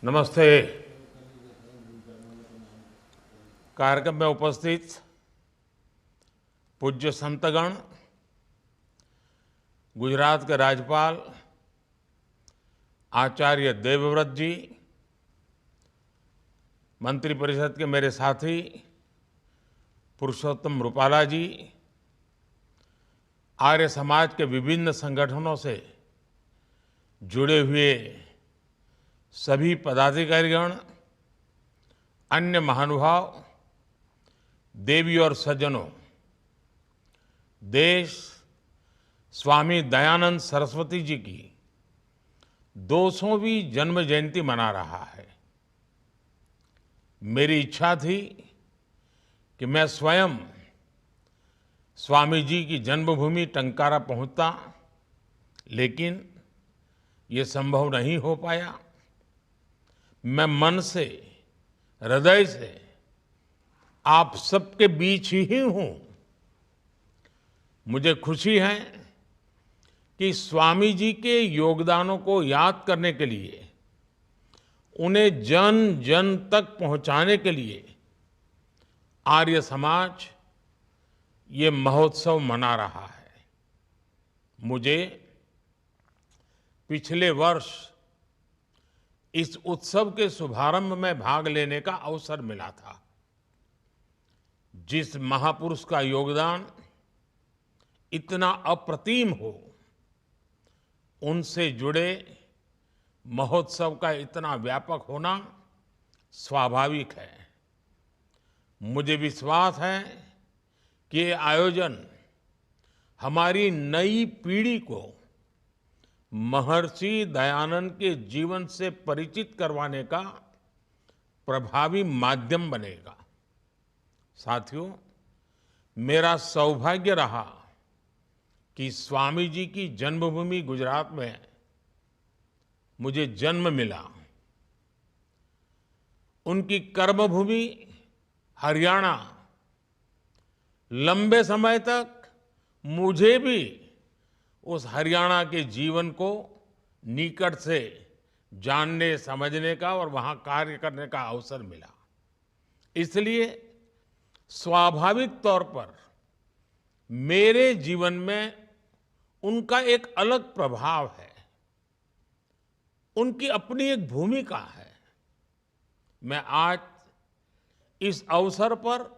नमस्ते। कार्यक्रम में उपस्थित पूज्य संतगण, गुजरात के राज्यपाल आचार्य देवव्रत जी, मंत्रिपरिषद के मेरे साथी पुरुषोत्तम रूपाला जी, आर्य समाज के विभिन्न संगठनों से जुड़े हुए सभी पदाधिकारीगण, अन्य महानुभाव, देवी और सज्जनों, देश स्वामी दयानंद सरस्वती जी की 200वीं जन्म जयंती मना रहा है। मेरी इच्छा थी कि मैं स्वयं स्वामी जी की जन्मभूमि टंकारा पहुंचता, लेकिन ये संभव नहीं हो पाया। मैं मन से, हृदय से आप सबके बीच ही हूं। मुझे खुशी है कि स्वामी जी के योगदानों को याद करने के लिए, उन्हें जन जन तक पहुंचाने के लिए आर्य समाज ये महोत्सव मना रहा है। मुझे पिछले वर्ष इस उत्सव के शुभारंभ में भाग लेने का अवसर मिला था। जिस महापुरुष का योगदान इतना अप्रतिम हो, उनसे जुड़े महोत्सव का इतना व्यापक होना स्वाभाविक है। मुझे विश्वास है कि ये आयोजन हमारी नई पीढ़ी को महर्षि दयानंद के जीवन से परिचित करवाने का प्रभावी माध्यम बनेगा। साथियों, मेरा सौभाग्य रहा कि स्वामी जी की जन्मभूमि गुजरात में मुझे जन्म मिला। उनकी कर्मभूमि हरियाणा लंबे समय तक मुझे भी उस हरियाणा के जीवन को निकट से जानने, समझने का और वहां कार्य करने का अवसर मिला। इसलिए स्वाभाविक तौर पर मेरे जीवन में उनका एक अलग प्रभाव है, उनकी अपनी एक भूमिका है। मैं आज इस अवसर पर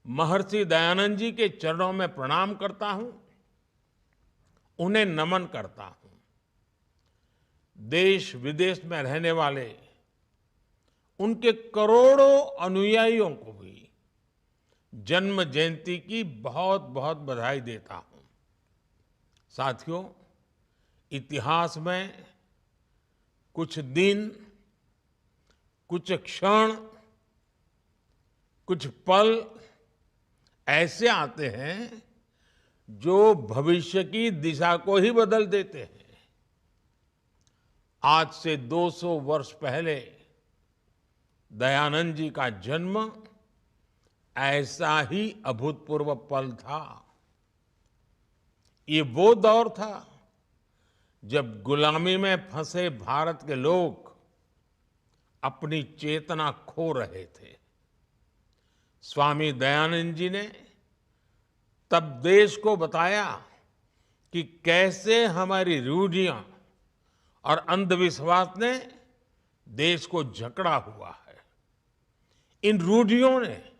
महर्षि दयानंद जी के चरणों में प्रणाम करता हूं, उन्हें नमन करता हूं। देश विदेश में रहने वाले उनके करोड़ों अनुयायियों को भी जन्म जयंती की बहुत बहुत बधाई देता हूं। साथियों, इतिहास में कुछ दिन, कुछ क्षण, कुछ पल ऐसे आते हैं जो भविष्य की दिशा को ही बदल देते हैं। आज से 200 वर्ष पहले दयानंद जी का जन्म ऐसा ही अभूतपूर्व पल था। ये वो दौर था जब गुलामी में फंसे भारत के लोग अपनी चेतना खो रहे थे। स्वामी दयानंद जी ने तब देश को बताया कि कैसे हमारी रूढ़ियां और अंधविश्वास ने देश को जकड़ा हुआ है। इन रूढ़ियों ने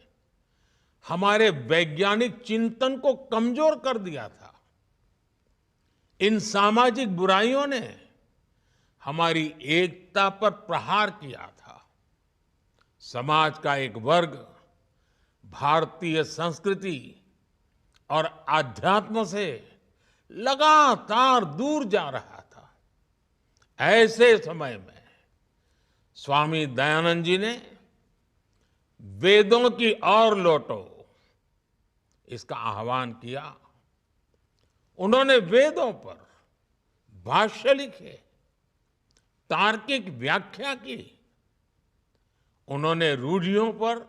हमारे वैज्ञानिक चिंतन को कमजोर कर दिया था। इन सामाजिक बुराइयों ने हमारी एकता पर प्रहार किया था। समाज का एक वर्ग भारतीय संस्कृति और आध्यात्म से लगातार दूर जा रहा था। ऐसे समय में स्वामी दयानंद जी ने वेदों की ओर लौटो, इसका आह्वान किया। उन्होंने वेदों पर भाष्य लिखे, तार्किक व्याख्या की। उन्होंने रूढ़ियों पर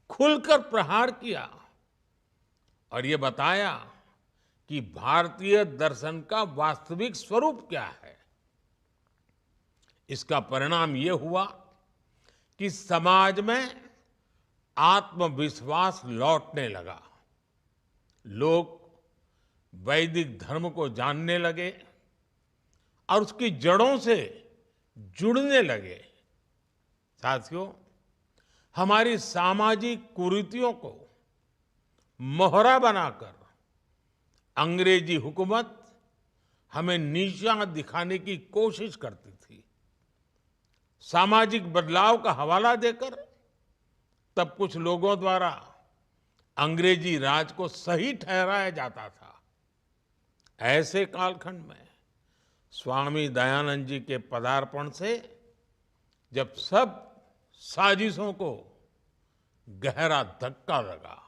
खुलकर प्रहार किया और ये बताया कि भारतीय दर्शन का वास्तविक स्वरूप क्या है। इसका परिणाम ये हुआ कि समाज में आत्मविश्वास लौटने लगा। लोग वैदिक धर्म को जानने लगे और उसकी जड़ों से जुड़ने लगे। साथियों, हमारी सामाजिक कुरीतियों को मोहरा बनाकर अंग्रेजी हुकूमत हमें नीचा दिखाने की कोशिश करती थी। सामाजिक बदलाव का हवाला देकर तब कुछ लोगों द्वारा अंग्रेजी राज को सही ठहराया जाता था। ऐसे कालखंड में स्वामी दयानंद जी के पदार्पण से जब सब साजिशों को गहरा धक्का लगा,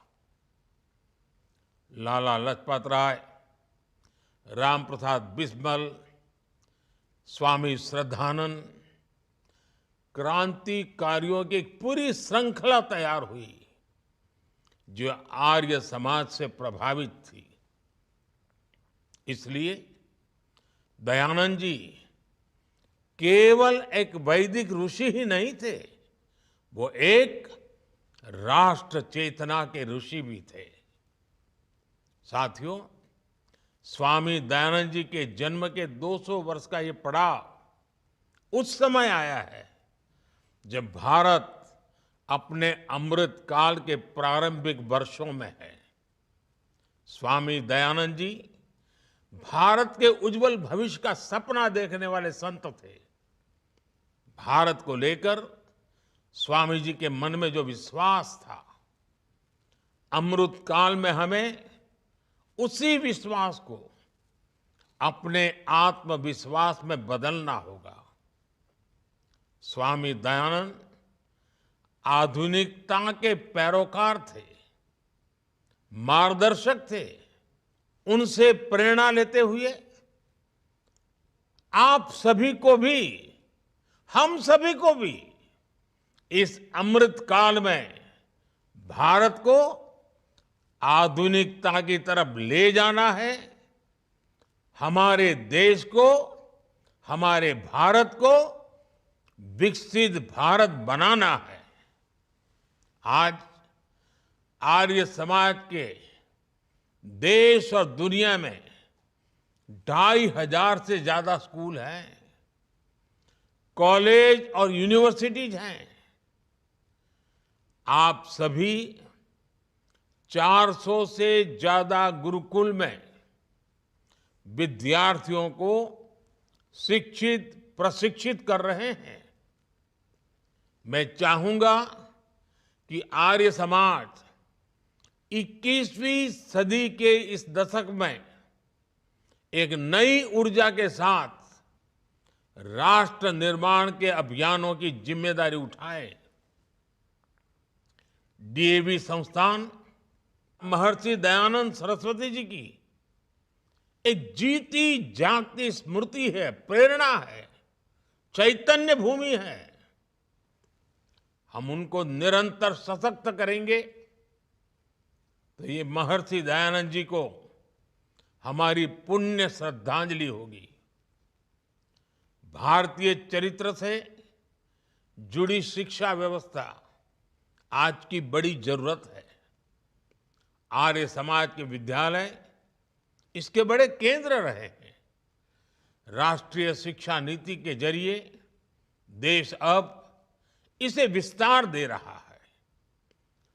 लाला लाजपत राय, राम प्रसाद बिस्मिल, स्वामी श्रद्धानंद, क्रांतिकारियों की एक पूरी श्रृंखला तैयार हुई जो आर्य समाज से प्रभावित थी। इसलिए दयानंद जी केवल एक वैदिक ऋषि ही नहीं थे, वो एक राष्ट्र चेतना के ऋषि भी थे। साथियों, स्वामी दयानंद जी के जन्म के 200 वर्ष का ये पड़ाव उस समय आया है जब भारत अपने अमृत काल के प्रारंभिक वर्षों में है। स्वामी दयानंद जी भारत के उज्जवल भविष्य का सपना देखने वाले संत थे। भारत को लेकर स्वामी जी के मन में जो विश्वास था, अमृत काल में हमें उसी विश्वास को अपने आत्मविश्वास में बदलना होगा। स्वामी दयानंद आधुनिकता के पैरोकार थे, मार्गदर्शक थे। उनसे प्रेरणा लेते हुए आप सभी को भी, हम सभी को भी इस अमृत काल में भारत को आधुनिकता की तरफ ले जाना है। हमारे देश को, हमारे भारत को विकसित भारत बनाना है। आज आर्य समाज के देश और दुनिया में 2,500 से ज्यादा स्कूल हैं, कॉलेज और यूनिवर्सिटीज हैं। आप सभी 400 से ज्यादा गुरुकुल में विद्यार्थियों को शिक्षित प्रशिक्षित कर रहे हैं। मैं चाहूंगा कि आर्य समाज 21वीं सदी के इस दशक में एक नई ऊर्जा के साथ राष्ट्र निर्माण के अभियानों की जिम्मेदारी उठाए। डीएवी संस्थान महर्षि दयानंद सरस्वती जी की एक जीती जागती स्मृति है, प्रेरणा है, चैतन्य भूमि है। हम उनको निरंतर सशक्त करेंगे तो ये महर्षि दयानंद जी को हमारी पुण्य श्रद्धांजलि होगी। भारतीय चरित्र से जुड़ी शिक्षा व्यवस्था आज की बड़ी जरूरत है। आर्य समाज के विद्यालय इसके बड़े केंद्र रहे हैं। राष्ट्रीय शिक्षा नीति के जरिए देश अब इसे विस्तार दे रहा है।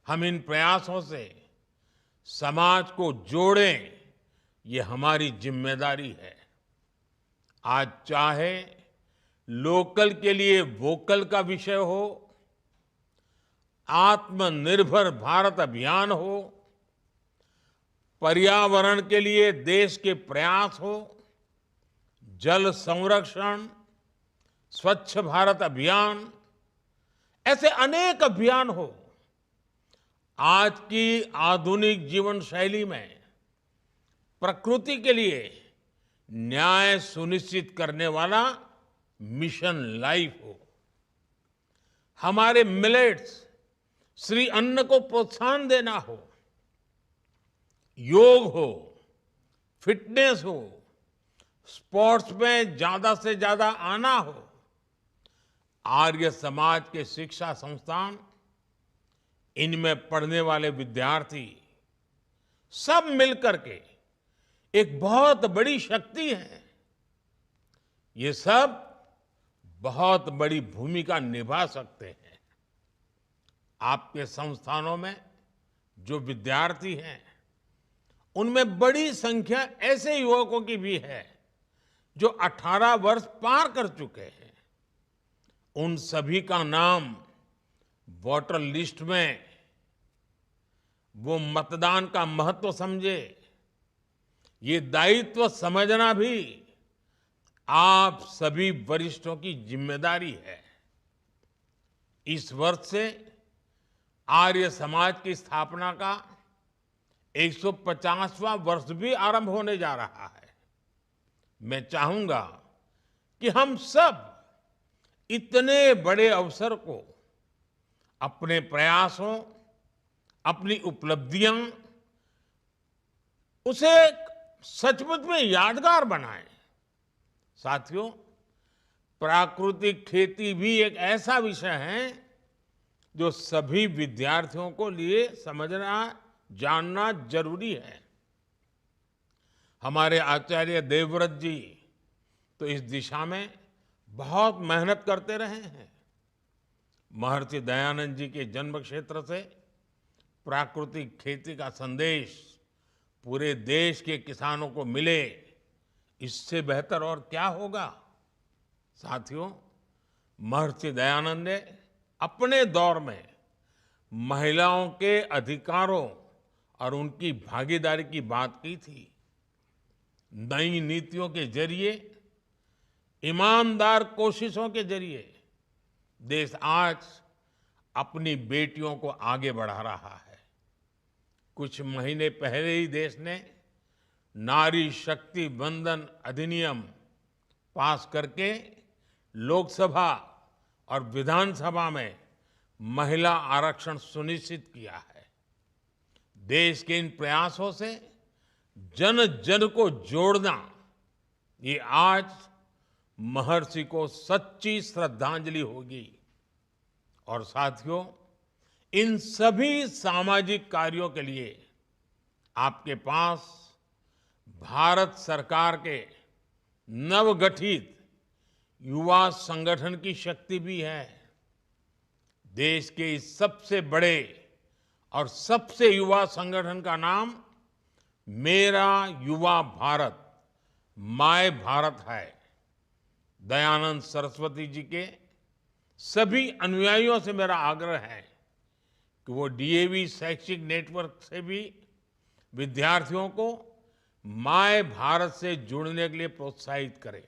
हम इन प्रयासों से समाज को जोड़ें, ये हमारी जिम्मेदारी है। आज चाहे लोकल के लिए वोकल का विषय हो, आत्मनिर्भर भारत अभियान हो, पर्यावरण के लिए देश के प्रयास हो, जल संरक्षण, स्वच्छ भारत अभियान, ऐसे अनेक अभियान हो। आज की आधुनिक जीवन शैली में प्रकृति के लिए न्याय सुनिश्चित करने वाला मिशन लाइफ हो, हमारे मिलेट्स श्री अन्न को प्रोत्साहन देना हो, योग हो, फिटनेस हो, स्पोर्ट्स में ज्यादा से ज्यादा आना हो, आर्य समाज के शिक्षा संस्थान, इनमें पढ़ने वाले विद्यार्थी सब मिलकर के एक बहुत बड़ी शक्ति है। ये सब बहुत बड़ी भूमिका निभा सकते हैं। आपके संस्थानों में जो विद्यार्थी हैं, उनमें बड़ी संख्या ऐसे युवकों की भी है जो 18 वर्ष पार कर चुके हैं। उन सभी का नाम वोटर लिस्ट में वो मतदान का महत्व समझे, ये दायित्व समझना भी आप सभी वरिष्ठों की जिम्मेदारी है। इस वर्ष से आर्य समाज की स्थापना का 150वां वर्ष भी आरंभ होने जा रहा है। मैं चाहूंगा कि हम सब इतने बड़े अवसर को अपने प्रयासों, अपनी उपलब्धियां, उसे सचमुच में यादगार बनाएं। साथियों, प्राकृतिक खेती भी एक ऐसा विषय है जो सभी विद्यार्थियों को लिए समझना, जानना जरूरी है। हमारे आचार्य देवव्रत जी तो इस दिशा में बहुत मेहनत करते रहे हैं। महर्षि दयानंद जी के जन्म क्षेत्र से प्राकृतिक खेती का संदेश पूरे देश के किसानों को मिले, इससे बेहतर और क्या होगा। साथियों, महर्षि दयानंद ने अपने दौर में महिलाओं के अधिकारों और उनकी भागीदारी की बात की थी। नई नीतियों के जरिए, ईमानदार कोशिशों के जरिए देश आज अपनी बेटियों को आगे बढ़ा रहा है। कुछ महीने पहले ही देश ने नारी शक्ति वंदन अधिनियम पास करके लोकसभा और विधानसभा में महिला आरक्षण सुनिश्चित किया है। देश के इन प्रयासों से जन जन को जोड़ना, ये आज महर्षि को सच्ची श्रद्धांजलि होगी। और साथियों, इन सभी सामाजिक कार्यों के लिए आपके पास भारत सरकार के नवगठित युवा संगठन की शक्ति भी है। देश के इस सबसे बड़े और सबसे युवा संगठन का नाम मेरा युवा भारत, माय भारत है। दयानंद सरस्वती जी के सभी अनुयायियों से मेरा आग्रह है कि वो डीएवी शैक्षिक नेटवर्क से भी विद्यार्थियों को माय भारत से जुड़ने के लिए प्रोत्साहित करें।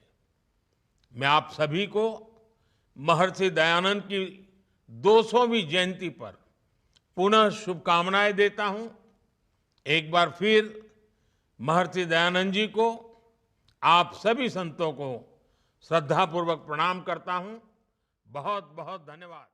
मैं आप सभी को महर्षि दयानंद की 200वीं जयंती पर पुनः शुभकामनाएं देता हूं। एक बार फिर महर्षि दयानंद जी को, आप सभी संतों को श्रद्धापूर्वक प्रणाम करता हूं। बहुत बहुत धन्यवाद।